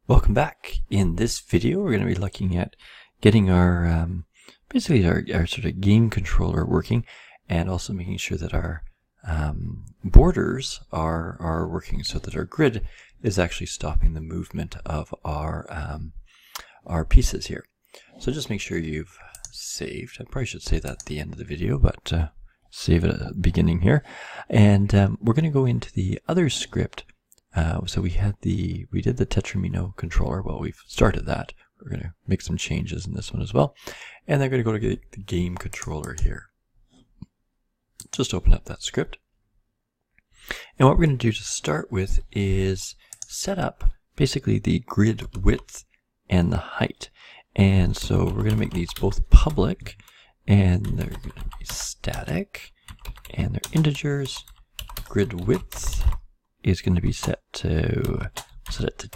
Welcome back. In this video, we're going to be looking at getting our basically our sort of game controller working, and also making sure that our borders are working, so that our grid is actually stopping the movement of our pieces here. So just make sure you've saved. I probably should say that at the end of the video, but save it at the beginning here. And we're going to go into the other script. So we did the Tetris04 controller. Well, we've started that. We're going to make some changes in this one as well. And then we're going to go to the game controller here. Just open up that script. And what we're going to do to start with is set up basically the grid width and the height. And so we're going to make these both public, and they're going to be static, and they're integers. Grid width is going to be set to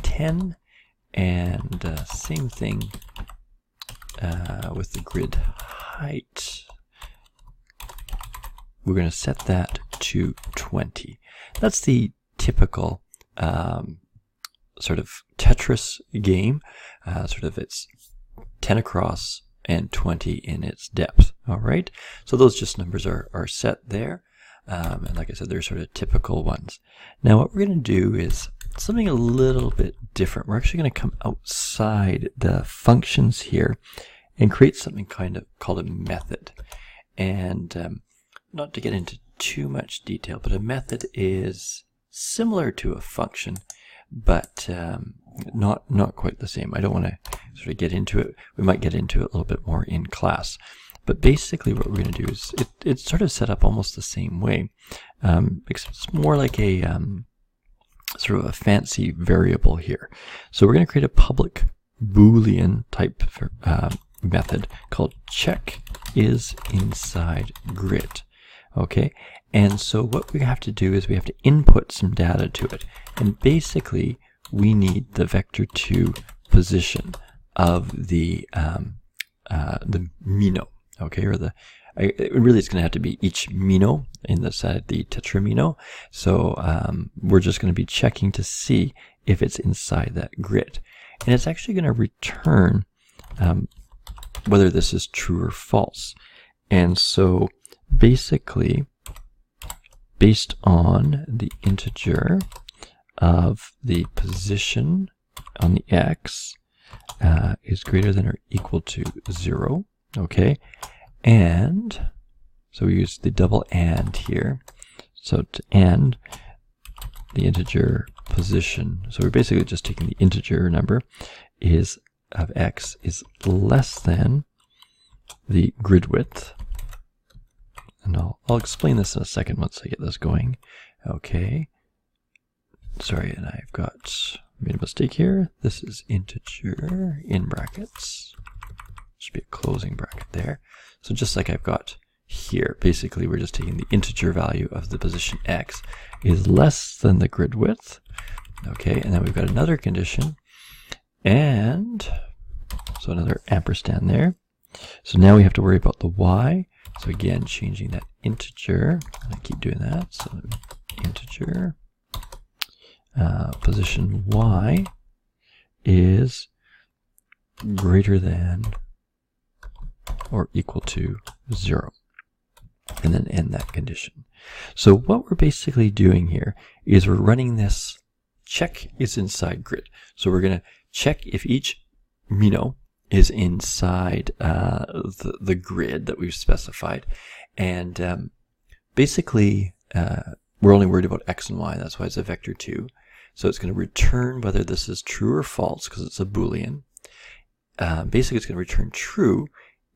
10, and same thing with the grid height. We're going to set that to 20. That's the typical sort of Tetris game. Sort of it's 10 across and 20 in its depth. All right, so those just numbers are set there. And like I said, they're sort of typical ones. Now what we're going to do is something a little bit different. We're actually going to come outside the functions here and create something kind of called a method. And not to get into too much detail, but a method is similar to a function, but not quite the same. I don't want to sort of get into it. We might get into it a little bit more in class. But basically what we're going to do is it's sort of set up almost the same way. It's more like a sort of a fancy variable here. So we're going to create a public Boolean type method called check is inside grid. Okay, and so what we have to do is we have to input some data to it. And basically we need the vector2 position of the Mino. Okay, or really it's going to have to be each Mino in the side, the Tetris04. So we're just going to be checking to see if it's inside that grid. And it's actually going to return whether this is true or false. And so basically, based on the integer of the position on the x is greater than or equal to 0. Okay, and so we use the double and here. So to and the integer position, so we're basically just taking the integer number is of x is less than the grid width. And I'll explain this in a second once I get this going. Okay. Sorry, and I've made a mistake here. This is integer in brackets. Should be a closing bracket there. So just like I've got here, basically we're just taking the integer value of the position x is less than the grid width. Okay, and then we've got another condition, and so another ampersand there. So now we have to worry about the y. So again, changing that integer. I keep doing that. So integer position y is greater than or equal to 0, and then end that condition. So what we're basically doing here is we're running this check is inside grid. So we're going to check if each Mino is inside the grid that we've specified, and basically we're only worried about x and y. That's why it's a vector2. So it's going to return whether this is true or false because it's a Boolean. Basically it's going to return true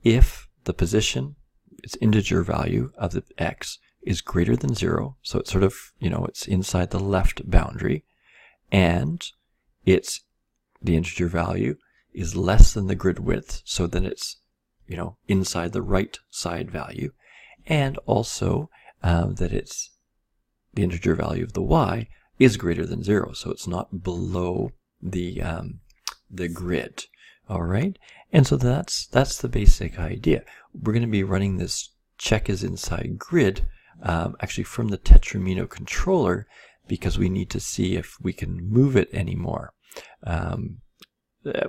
if the position, its integer value of the x is greater than 0, so it's sort of, it's inside the left boundary, and the integer value is less than the grid width, so then it's, inside the right side value, and also that it's the integer value of the y is greater than 0, so it's not below the grid. All right, and so that's the basic idea. We're going to be running this check is inside grid actually from the Tetris04 controller, because we need to see if we can move it anymore.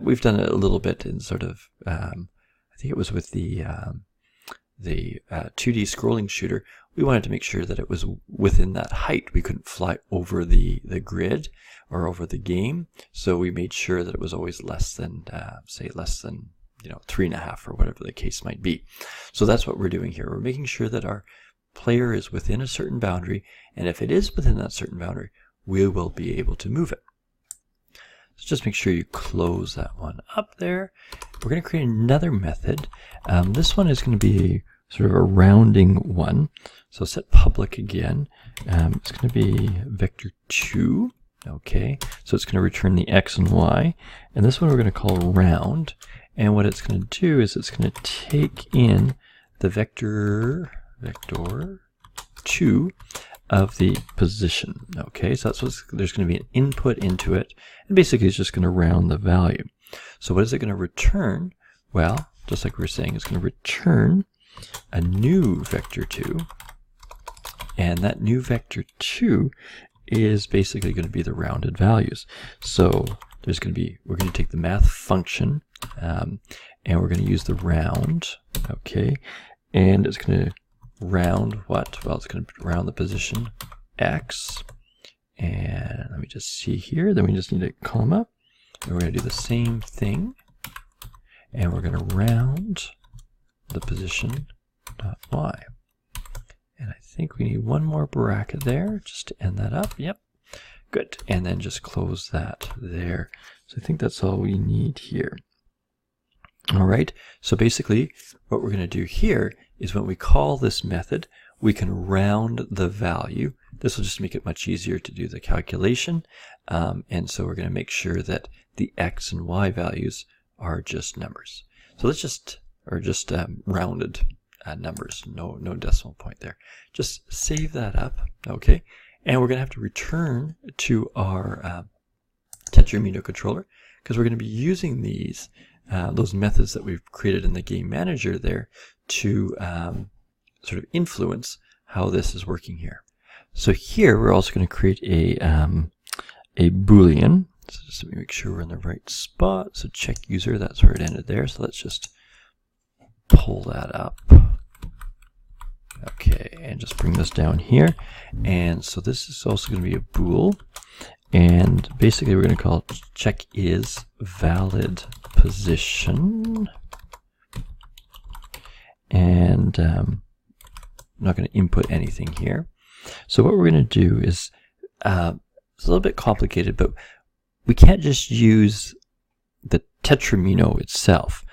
We've done it a little bit in sort of, I think it was with the 2D scrolling shooter. We wanted to make sure that it was within that height. We couldn't fly over the grid or over the game, so we made sure that it was always less than, say, less than 3.5 or whatever the case might be. So that's what we're doing here. We're making sure that our player is within a certain boundary, and if it is within that certain boundary, we will be able to move it. So just make sure you close that one up there. We're going to create another method. This one is going to be sort of a rounding one. So set public again. It's going to be vector2. Okay, so it's going to return the x and y. And this one we're going to call round. And what it's going to do is it's going to take in the vector 2 of the position. Okay, so that's what's, there's going to be an input into it, and basically it's just going to round the value. So what is it going to return? Well, just like we were saying, it's going to return a new vector 2, and that new vector 2 is basically going to be the rounded values. So there's going to be, we're going to take the math function, and we're going to use the round. Okay, and it's going to round what? Well, it's going to round the position x, and let me just see here, then we just need a comma, and we're going to do the same thing, and we're going to round the position dot y. And I think we need one more bracket there just to end that up. Yep, good. And then just close that there. So I think that's all we need here. All right, so basically what we're going to do here is when we call this method, we can round the value. This will just make it much easier to do the calculation. And so we're going to make sure that the x and y values are just numbers. So let's just, or just rounded numbers, no decimal point there. Just save that up, okay? And we're going to have to return to our Tetris04 controller, because we're going to be using these those methods that we've created in the game manager there to sort of influence how this is working here. So here we're also going to create a Boolean. So just let me make sure we're in the right spot. So check user, that's where it ended there. So let's just pull that up. Okay, and just bring this down here. And so this is also going to be a bool. And basically we're going to call it check is valid position. And I'm not going to input anything here. So what we're going to do is, it's a little bit complicated, but we can't just use the Tetris04 itself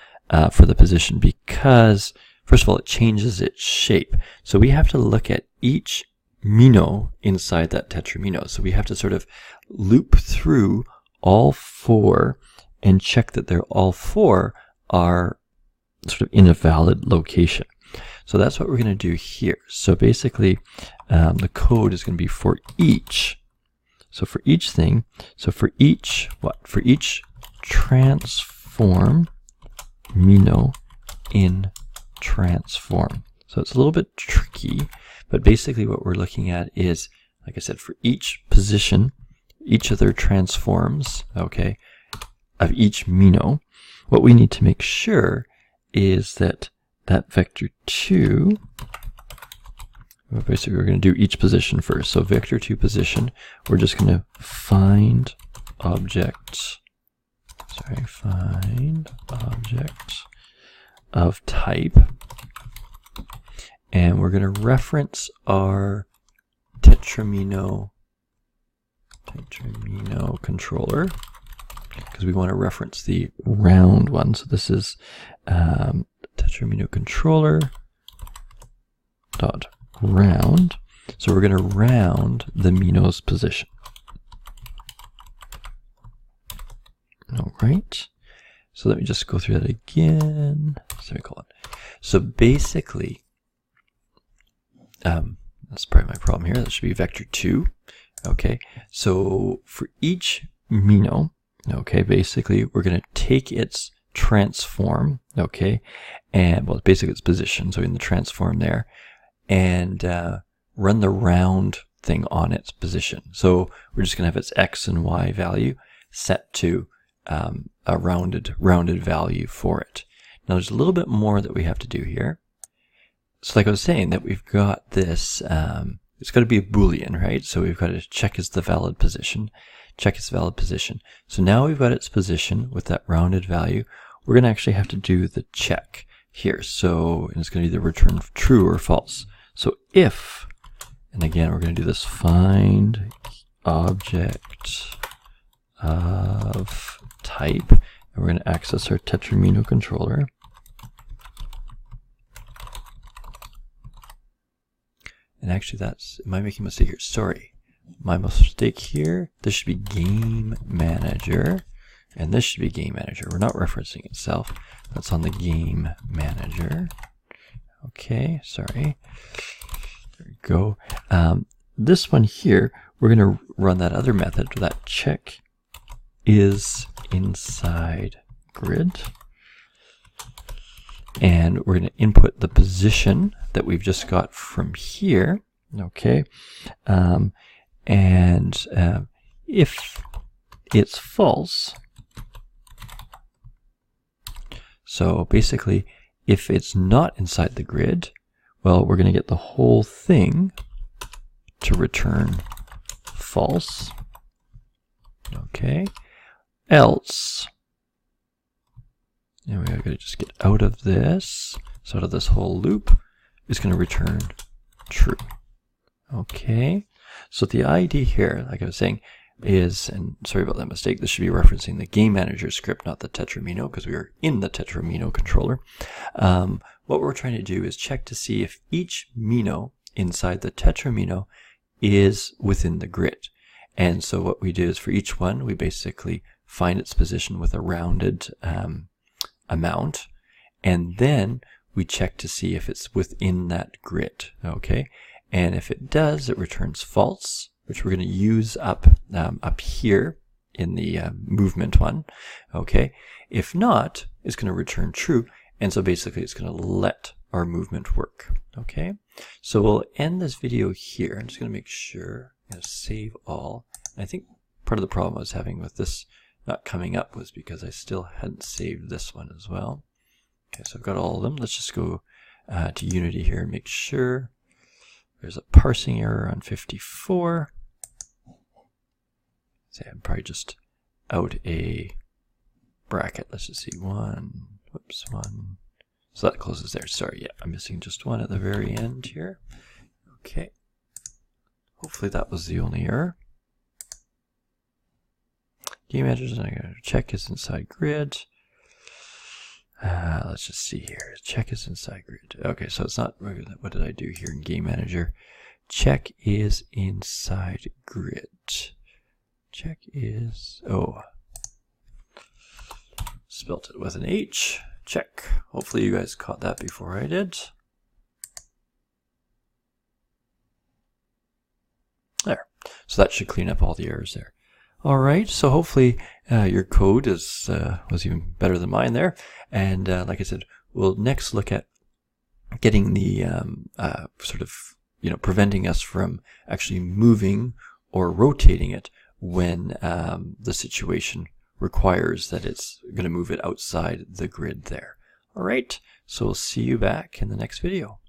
for the position, because first of all, it changes its shape. So we have to look at each Mino inside that Tetris04. So we have to sort of loop through all four and check that they're all four are sort of in a valid location. So that's what we're going to do here. So basically, the code is going to be for each. So for each thing, so for each, what? For each transform Mino in transform. So it's a little bit tricky, but basically what we're looking at is, like I said, for each position, each of their transforms, okay, of each Mino, what we need to make sure is that that vector 2, basically we're going to do each position first. So vector 2 position, we're just going to find object, find object of type, and we're going to reference our Tetris04 controller, because we want to reference the round one. So this is Tetris04 controller dot round. So we're going to round the Mino's position. All right. So let me just go through that again. Semicolon. So basically, that's probably my problem here. That should be vector 2. Okay. So for each Mino, okay, basically we're going to take its transform, okay, and well, basically its position, so in the transform there, and run the round thing on its position. So we're just going to have its x and y value. set to a rounded value for it. Now there's a little bit more that we have to do here. So like I was saying, that we've got this, it's got to be a Boolean, right? So we've got to check is the valid position, check its valid position. So now we've got its position with that rounded value. We're going to actually have to do the check here. So and it's going to either return true or false. So if, and again, we're going to do this find object of type, and we're going to access our Tetris04 controller. And actually that's, am I making a mistake here? Sorry. My mistake here, this should be game manager, and this should be game manager. We're not referencing itself. That's on the game manager. Okay, sorry. There we go. This one here, we're going to run that other method, that check is inside grid. And we're going to input the position that we've just got from here, okay? If it's false, so basically, if it's not inside the grid, well, we're going to get the whole thing to return false, okay? Else, and we're going to just get out of this, so out of this whole loop, is going to return true. Okay, so the idea here, like I was saying, is, and sorry about that mistake, this should be referencing the game manager script, not the Tetris04, because we are in the Tetris04 controller. What we're trying to do is check to see if each Mino inside the Tetris04 is within the grid. And so what we do is for each one, we basically find its position with a rounded amount, and then we check to see if it's within that grid, okay? And if it does, it returns false, which we're going to use up here in the movement one, okay? If not, it's going to return true, and so basically it's going to let our movement work, okay? So we'll end this video here. I'm just going to make sure, I'm going to save all. And I think part of the problem I was having with this not coming up was because I still hadn't saved this one as well. Okay, so I've got all of them. Let's just go to Unity here and make sure. There's a parsing error on 54. So I'm probably just out a bracket. Let's just see, one. So that closes there. Sorry, yeah, I'm missing just one at the very end here. Okay. Hopefully that was the only error. Game manager, I'm going to check is inside grid. Let's just see here. Check is inside grid. Okay, so it's not, what did I do here in game manager? Check is inside grid. Check is, oh, spelt it with an H. Check. Hopefully you guys caught that before I did. There. So that should clean up all the errors there. All right, so hopefully your code was even better than mine there. And like I said, we'll next look at getting the sort of, preventing us from actually moving or rotating it when the situation requires that it's going to move it outside the grid there. All right, so we'll see you back in the next video.